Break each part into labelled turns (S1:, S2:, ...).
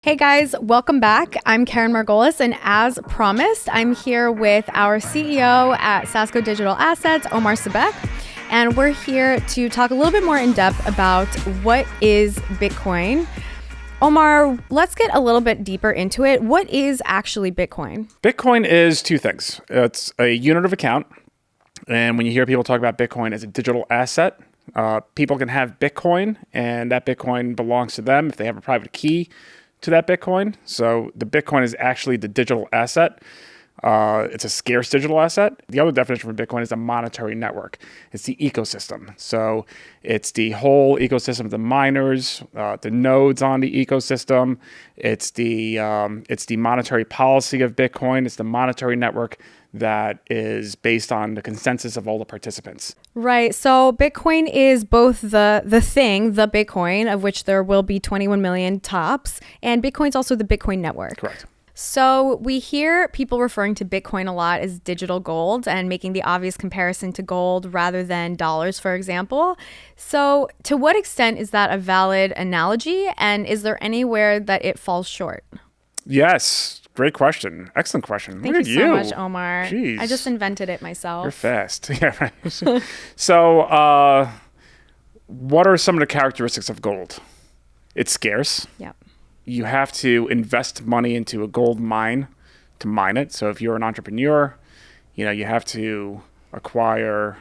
S1: Hey guys, welcome back. I'm Keren Margolis, and as promised, I'm here with our CEO at Sasco Digital Assets, Omar Sabek, and we're here to talk a little bit more in depth about what is Bitcoin. Omar, let's get a little bit deeper into it. What is actually Bitcoin?
S2: Bitcoin is two things. It's a unit of account, and when you hear people talk about Bitcoin as a digital asset, people can have Bitcoin, and that Bitcoin belongs to them if they have a private key to that Bitcoin. So the Bitcoin is actually the digital asset. It's a scarce digital asset. The other definition for Bitcoin is a monetary network. It's the ecosystem. So it's the whole ecosystem of the miners, the nodes on the ecosystem. It's the monetary policy of Bitcoin. It's the monetary network that is based on the consensus of all the participants.
S1: Right. So Bitcoin is both the Bitcoin, of which there will be 21 million tops, and Bitcoin's also the Bitcoin network.
S2: Correct.
S1: So we hear people referring to Bitcoin a lot as digital gold and making the obvious comparison to gold rather than dollars, for example. So to what extent is that a valid analogy, and is there anywhere that it falls short?
S2: Yes. Great question. Excellent question.
S1: Thank
S2: Look
S1: you
S2: at
S1: so much, Omar.
S2: Jeez.
S1: I just invented it myself.
S2: You're fast. Yeah, right. So what are some of the characteristics of gold? It's scarce.
S1: Yep.
S2: You have to invest money into a gold mine to mine it. So if you're an entrepreneur, you have to acquire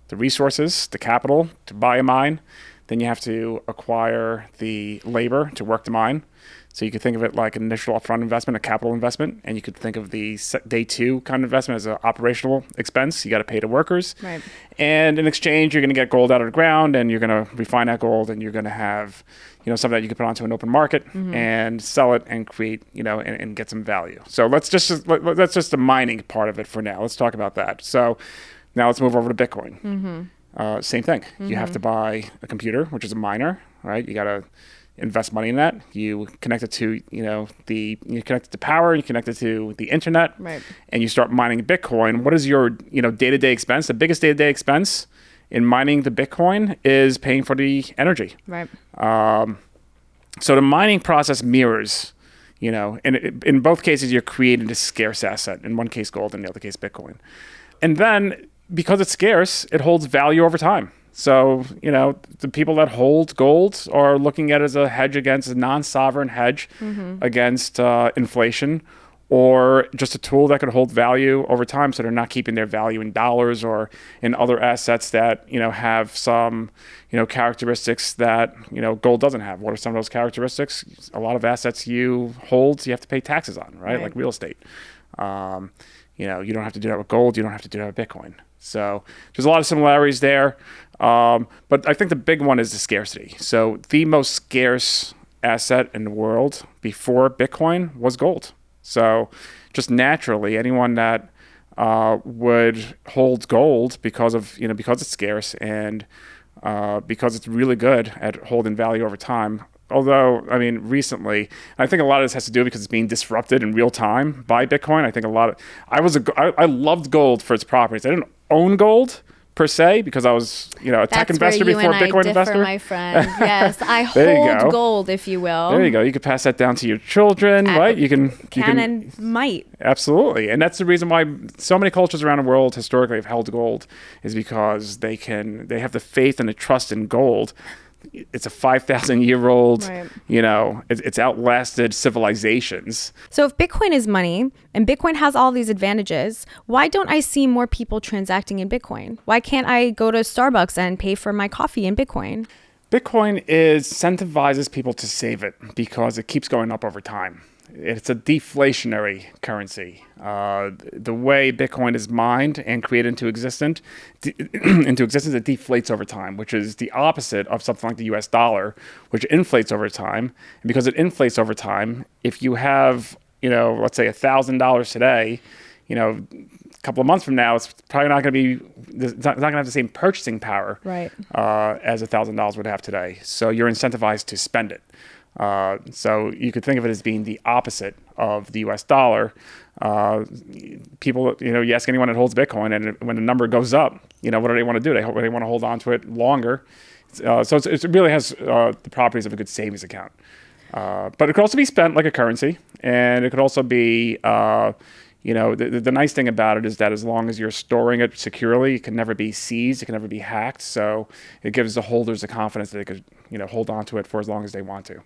S2: the resources, the capital to buy a mine. Then you have to acquire the labor to work the mine. So you could think of it like an initial upfront investment, a capital investment, and you could think of the day two kind of investment as an operational expense. You got to pay the workers.
S1: Right.
S2: And in exchange, you're going to get gold out of the ground, and you're going to refine that gold, and you're going to have, something that you can put onto an open market and sell it and create, and get some value. So that's just the mining part of it for now. Let's talk about that. So now let's move over to Bitcoin. Same thing. You have to buy a computer, which is a miner, right? You got to invest money in that. You connect it to, you connect it to power, you connect it to the internet,
S1: right,
S2: and you start mining Bitcoin. What is your, day-to-day expense? The biggest day-to-day expense in mining the Bitcoin is paying for the energy.
S1: Right.
S2: So the mining process mirrors, and in both cases, you're creating a scarce asset. In one case, gold, in the other case, Bitcoin. And then because it's scarce, it holds value over time. So, the people that hold gold are looking at it as a hedge against a non-sovereign hedge against inflation, or just a tool that could hold value over time. So they're not keeping their value in dollars or in other assets that, have some, characteristics that, gold doesn't have. What are some of those characteristics? A lot of assets you hold, you have to pay taxes on, right? Like real estate. You don't have to do that with gold. You don't have to do that with Bitcoin. So there's a lot of similarities there. But I think the big one is the scarcity. So the most scarce asset in the world before Bitcoin was gold. So just naturally, anyone that would hold gold because it's scarce and because it's really good at holding value over time. Although, recently, I think a lot of this has to do because it's being disrupted in real time by Bitcoin. I think I loved gold for its properties. I didn't own gold per se because I was, a tech investor before Bitcoin investor.
S1: My friend. Yes, I hold gold, if you will.
S2: There you go. You could pass that down to your children, right? You can
S1: and might.
S2: Absolutely. And that's the reason why so many cultures around the world historically have held gold, is because they have the faith and the trust in gold. It's a 5,000-year-old,
S1: right,
S2: it's outlasted civilizations.
S1: So if Bitcoin is money and Bitcoin has all these advantages, why don't I see more people transacting in Bitcoin? Why can't I go to Starbucks and pay for my coffee in Bitcoin?
S2: Bitcoin incentivizes people to save it because it keeps going up over time. It's a deflationary currency. The way Bitcoin is mined and created into existence, it deflates over time, which is the opposite of something like the US dollar, which inflates over time. And because it inflates over time, if you have, let's say $1,000 today, a couple of months from now, it's probably not going to be, it's not going to have the same purchasing power,
S1: right,
S2: as $1,000 would have today. So you're incentivized to spend it. So you could think of it as being the opposite of the US dollar. People, you ask anyone that holds Bitcoin, and when the number goes up, what do they want to do? They want to hold on to it longer. So it really has the properties of a good savings account. But it could also be spent like a currency, and it could also be, the nice thing about it is that as long as you're storing it securely, it can never be seized, it can never be hacked. So it gives the holders the confidence that they could, hold on to it for as long as they want to.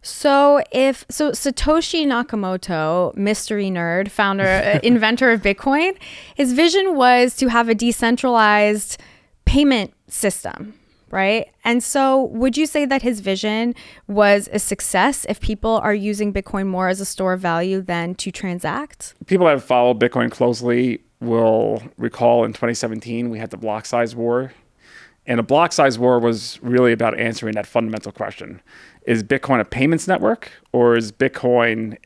S1: So Satoshi Nakamoto, mystery nerd, founder, inventor of Bitcoin, his vision was to have a decentralized payment system, right? And so would you say that his vision was a success if people are using Bitcoin more as a store of value than to transact?
S2: People that have followed Bitcoin closely will recall in 2017, we had the block size war. And a block size war was really about answering that fundamental question. Is Bitcoin a payments network, or is Bitcoin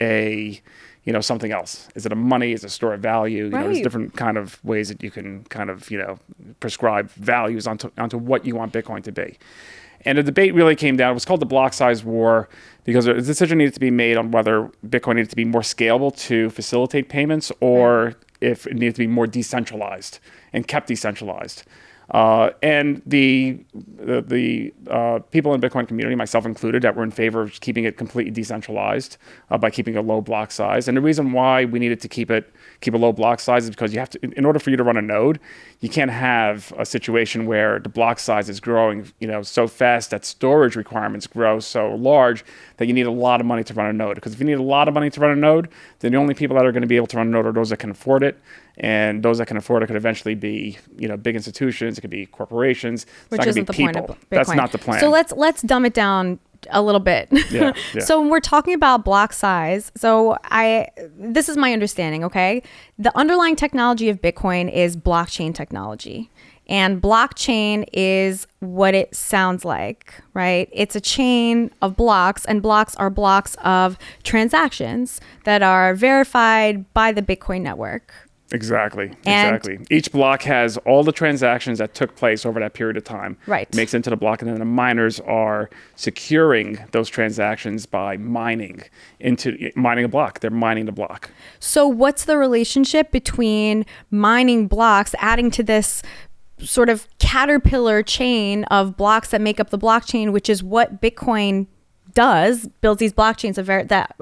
S2: something else? Is it a money? Is it a store of value?
S1: Right.
S2: There's different kind of ways that you can kind of, prescribe values onto what you want Bitcoin to be. And the debate really came down, it was called the block size war, because a decision needed to be made on whether Bitcoin needed to be more scalable to facilitate payments, or if it needed to be more decentralized and kept decentralized. And the people in the Bitcoin community, myself included, that were in favor of keeping it completely decentralized by keeping a low block size. And the reason why we needed to keep a low block size is because you have to, in order for you to run a node, you can't have a situation where the block size is growing, so fast that storage requirements grow so large that you need a lot of money to run a node. Because if you need a lot of money to run a node, then the only people that are going to be able to run a node are those that can afford it. And those that can afford it could eventually be, big institutions. It could be corporations.
S1: Which isn't the point of Bitcoin.
S2: That's not the plan.
S1: So let's dumb it down a little bit.
S2: Yeah.
S1: So when we're talking about block size, this is my understanding, okay? The underlying technology of Bitcoin is blockchain technology. And blockchain is what it sounds like, right? It's a chain of blocks, and blocks are blocks of transactions that are verified by the Bitcoin network.
S2: Exactly. Each block has all the transactions that took place over that period of time.
S1: Right.
S2: Makes it into the block, and then the miners are securing those transactions by mining a block. They're mining the block.
S1: So what's the relationship between mining blocks, adding to this sort of caterpillar chain of blocks that make up the blockchain, which is what Bitcoin does, builds these blockchains that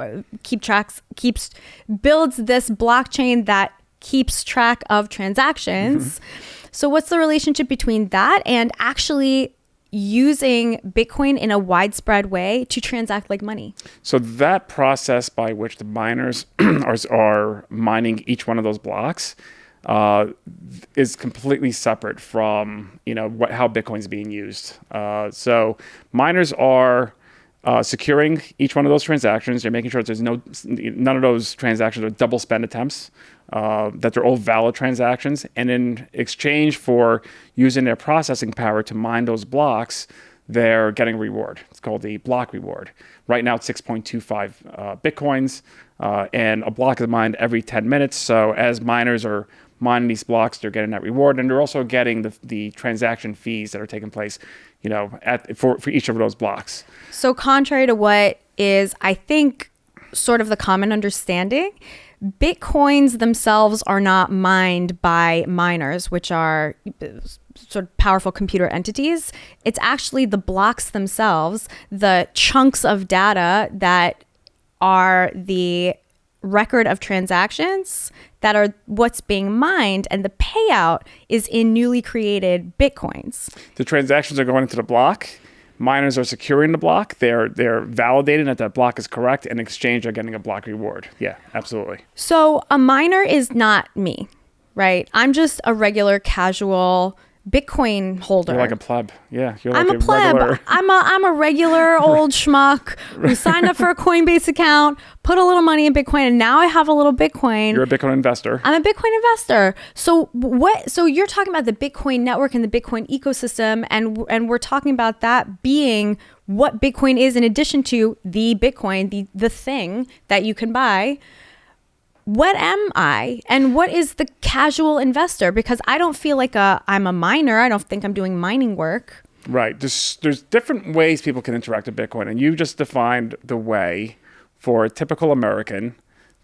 S1: builds this blockchain that keeps track of transactions. Mm-hmm. So what's the relationship between that and actually using Bitcoin in a widespread way to transact like money? So
S2: that process by which the miners are mining each one of those blocks is completely separate from how Bitcoin's being used. So miners are securing each one of those transactions. They're making sure that there's none of those transactions are double spend attempts, that they're all valid transactions. And in exchange for using their processing power to mine those blocks, they're getting a reward. It's called the block reward. Right now, it's 6.25 Bitcoins, and a block is mined every 10 minutes. So as miners are mining these blocks, they're getting that reward, and they're also getting the transaction fees that are taking place, for each of those blocks. So contrary to what is, I think, sort of the common understanding, Bitcoins themselves are not mined by miners, which are sort of powerful computer entities. It's actually the blocks themselves, the chunks of data that are the record of transactions that are what's being mined, and the payout is in newly created Bitcoins. The transactions are going into the block. Miners are securing the block. They're validating that block is correct. In exchange, they're getting a block reward. Yeah, absolutely. So a miner is not me, right? I'm just a regular casual Bitcoin holder. You're like a pleb. Yeah, you're like I'm a pleb. Regular... I'm a regular old schmuck who signed up for a Coinbase account, put a little money in Bitcoin, and now I have a little Bitcoin. You're a Bitcoin investor. I'm a Bitcoin investor. So So you're talking about the Bitcoin network and the Bitcoin ecosystem, and we're talking about that being what Bitcoin is in addition to the Bitcoin, the thing that you can buy. What am I, and what is the casual investor? Because I don't feel like I'm a miner. I don't think I'm doing mining work. Right. There's different ways people can interact with Bitcoin, and you just defined the way for a typical American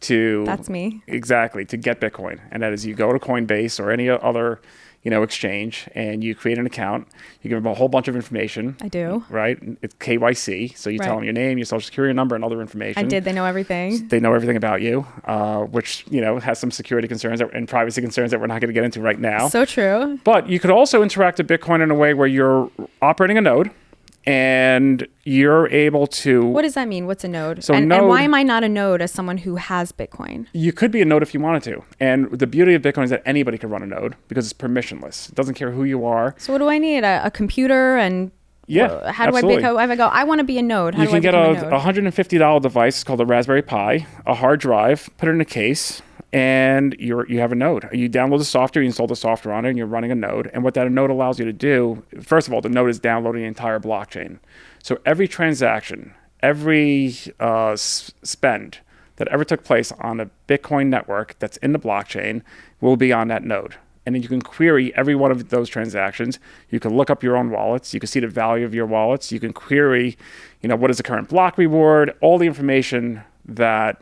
S2: to... That's me. Exactly, to get Bitcoin. And that is you go to Coinbase or any other, exchange, and you create an account. You give them a whole bunch of information.
S1: I do.
S2: Right? It's KYC. So you tell them your name, your social security number, and other information.
S1: I did. They know everything.
S2: They know everything about you, which, has some security concerns and privacy concerns that we're not going to get into right now.
S1: So true.
S2: But you could also interact with Bitcoin in a way where you're operating a node, and you're able to...
S1: What does that mean? What's a node?
S2: So
S1: and why am I not a node as someone who has Bitcoin?
S2: You could be a node if you wanted to. And the beauty of Bitcoin is that anybody can run a node because it's permissionless. It doesn't care who you are.
S1: So what do I need? A computer and...
S2: Yeah,
S1: how do
S2: absolutely.
S1: I go, I want to be a node. How
S2: you
S1: do I
S2: can get
S1: become
S2: a $150 device called a Raspberry Pi, a hard drive, put it in a case, and you have a node. You download the software, you install the software on it, and you're running a node. And what that node allows you to do, first of all, the node is downloading the entire blockchain. So every transaction, every spend that ever took place on a Bitcoin network that's in the blockchain will be on that node. And then you can query every one of those transactions. You can look up your own wallets. You can see the value of your wallets. You can query, what is the current block reward, all the information that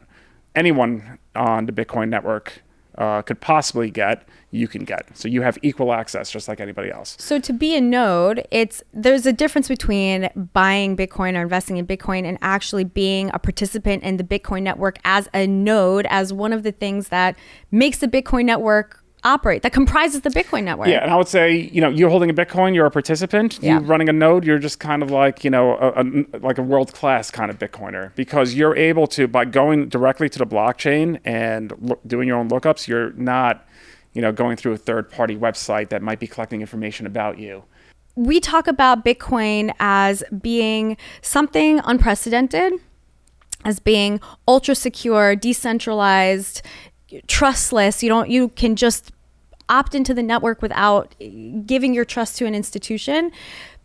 S2: anyone on the Bitcoin network could possibly get, you can get. So you have equal access just like anybody else.
S1: So to be a node, there's a difference between buying Bitcoin or investing in Bitcoin and actually being a participant in the Bitcoin network as a node, as one of the things that makes the Bitcoin network operate, that comprises the Bitcoin network.
S2: Yeah, and I would say, you're holding a Bitcoin, you're a participant. Yeah. You running a node, you're just kind of like, like a world-class kind of Bitcoiner, because you're able to, by going directly to the blockchain and doing your own lookups, you're not, going through a third-party website that might be collecting information about you.
S1: We talk about Bitcoin as being something unprecedented, as being ultra secure, decentralized, trustless. You can just opt into the network without giving your trust to an institution.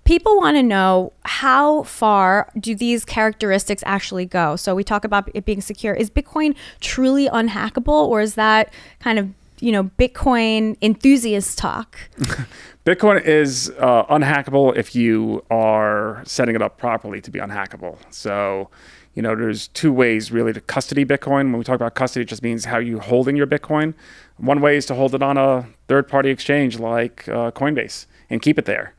S1: People want to know, how far do these characteristics actually go? So we talk about it being secure. Is Bitcoin truly unhackable, or is that kind of, Bitcoin enthusiast talk?
S2: Bitcoin is unhackable if you are setting it up properly to be unhackable. So, there's two ways really to custody Bitcoin. When we talk about custody, it just means how you holding your Bitcoin. One way is to hold it on a third-party exchange like Coinbase and keep it there.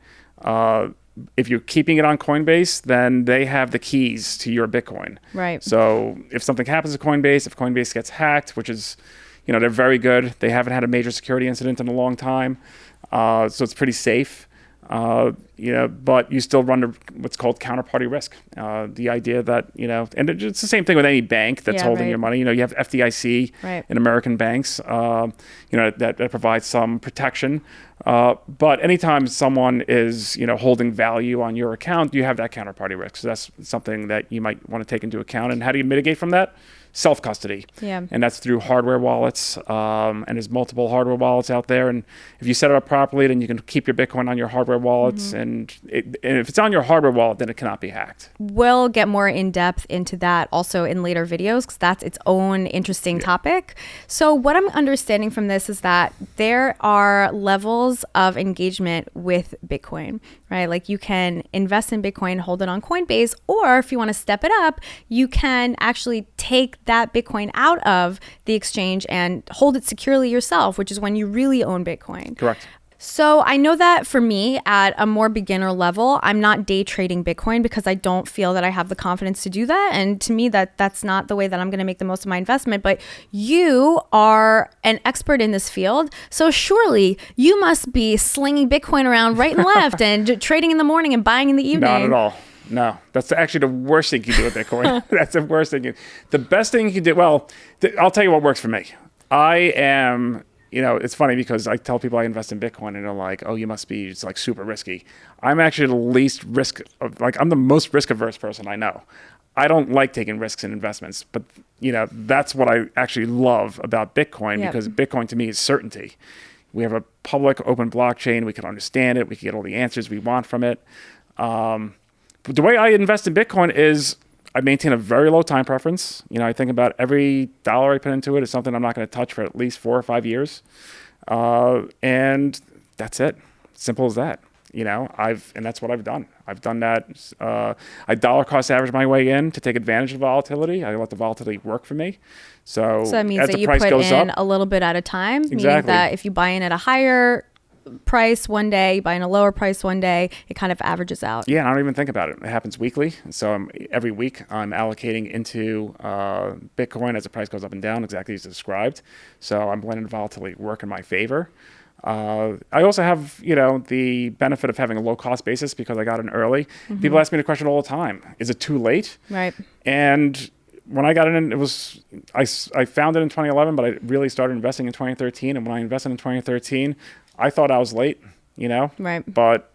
S2: If you're keeping it on Coinbase, then they have the keys to your Bitcoin.
S1: Right.
S2: So if something happens to Coinbase, if Coinbase gets hacked, which is, they're very good. They haven't had a major security incident in a long time. So it's pretty safe. But you still run what's called counterparty risk. The idea that, and it's the same thing with any bank that's holding your money. You have FDIC in American banks, that provides some protection. But anytime someone is, holding value on your account, you have that counterparty risk. So that's something that you might want to take into account. And how do you mitigate from that? Self-custody.
S1: Yeah. And
S2: that's through hardware wallets. And there's multiple hardware wallets out there. And if you set it up properly, then you can keep your Bitcoin on your hardware wallets. Mm-hmm. And if it's on your hardware wallet, then it cannot be hacked.
S1: We'll get more in depth into that also in later videos, because that's its own interesting topic. So what I'm understanding from this is that there are levels of engagement with Bitcoin, right? Like you can invest in Bitcoin, hold it on Coinbase, or if you want to step it up, you can actually take that Bitcoin out of the exchange and hold it securely yourself, which is when you really own Bitcoin.
S2: Correct.
S1: So I know that for me, at a more beginner level, I'm not day trading Bitcoin because I don't feel that I have the confidence to do that. And to me, that's not the way that I'm going to make the most of my investment. But you are an expert in this field. So surely you must be slinging Bitcoin around right and left and trading in the morning and buying in the evening.
S2: Not at all. No, that's actually the worst thing you can do with Bitcoin. That's the worst thing. The best thing you can do, I'll tell you what works for me. I am, it's funny because I tell people I invest in Bitcoin and they're like, oh, you must be, it's like super risky. I'm actually the least I'm the most risk averse person I know. I don't like taking risks in investments, but that's what I actually love about Bitcoin, because Bitcoin to me is certainty. We have a public open blockchain. We can understand it. We can get all the answers we want from it. But the way I invest in Bitcoin is I maintain a very low time preference. I think about every dollar I put into it is something I'm not going to touch for at least 4 or 5 years. And that's it. Simple as that. And that's what I've done. I've done that. I dollar cost average my way in to take advantage of volatility. I let the volatility work for me. So
S1: that means
S2: as
S1: that
S2: the
S1: you
S2: price
S1: put
S2: goes
S1: in
S2: up,
S1: a little bit at a time.
S2: Exactly.
S1: Meaning that if you buy in at a higher price one day, you buy in a lower price one day, it kind of averages out.
S2: Yeah, I don't even think about it. It happens weekly. So every week I'm allocating into Bitcoin as the price goes up and down, exactly as described. So I'm letting volatility work in my favor. I also have, the benefit of having a low cost basis because I got in early. People ask me the question all the time, is it too late?
S1: Right. And
S2: when I got in, I found it in 2011, but I really started investing in 2013. And when I invested in 2013, I thought I was late,
S1: Right.
S2: But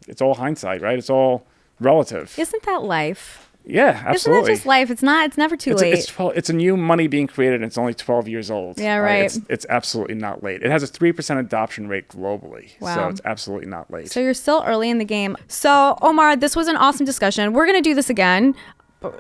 S2: it's all hindsight, right? It's all relative.
S1: Isn't that life?
S2: Yeah, absolutely.
S1: Isn't that just life? It's never too late.
S2: It's a new money being created and it's only 12 years old.
S1: Yeah, right.
S2: It's absolutely not late. It has a 3% adoption rate globally.
S1: Wow.
S2: So it's absolutely not late.
S1: So you're still early in the game. So Omar, this was an awesome discussion. We're going to do this again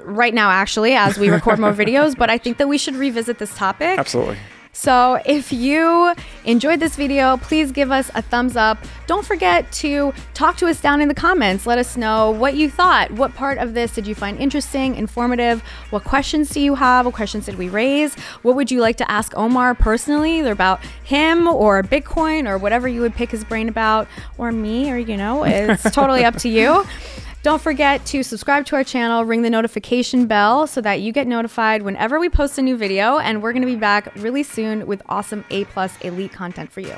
S1: right now, actually, as we record more videos, but I think that we should revisit this topic.
S2: Absolutely.
S1: So if you enjoyed this video, please give us a thumbs up. Don't forget to talk to us down in the comments. Let us know what you thought. What part of this did you find interesting, informative? What questions do you have? What questions did we raise? What would you like to ask Omar personally, either about him or Bitcoin or whatever you would pick his brain about, or me, or it's totally up to you. Don't forget to subscribe to our channel, ring the notification bell so that you get notified whenever we post a new video, and we're going to be back really soon with awesome A+ elite content for you.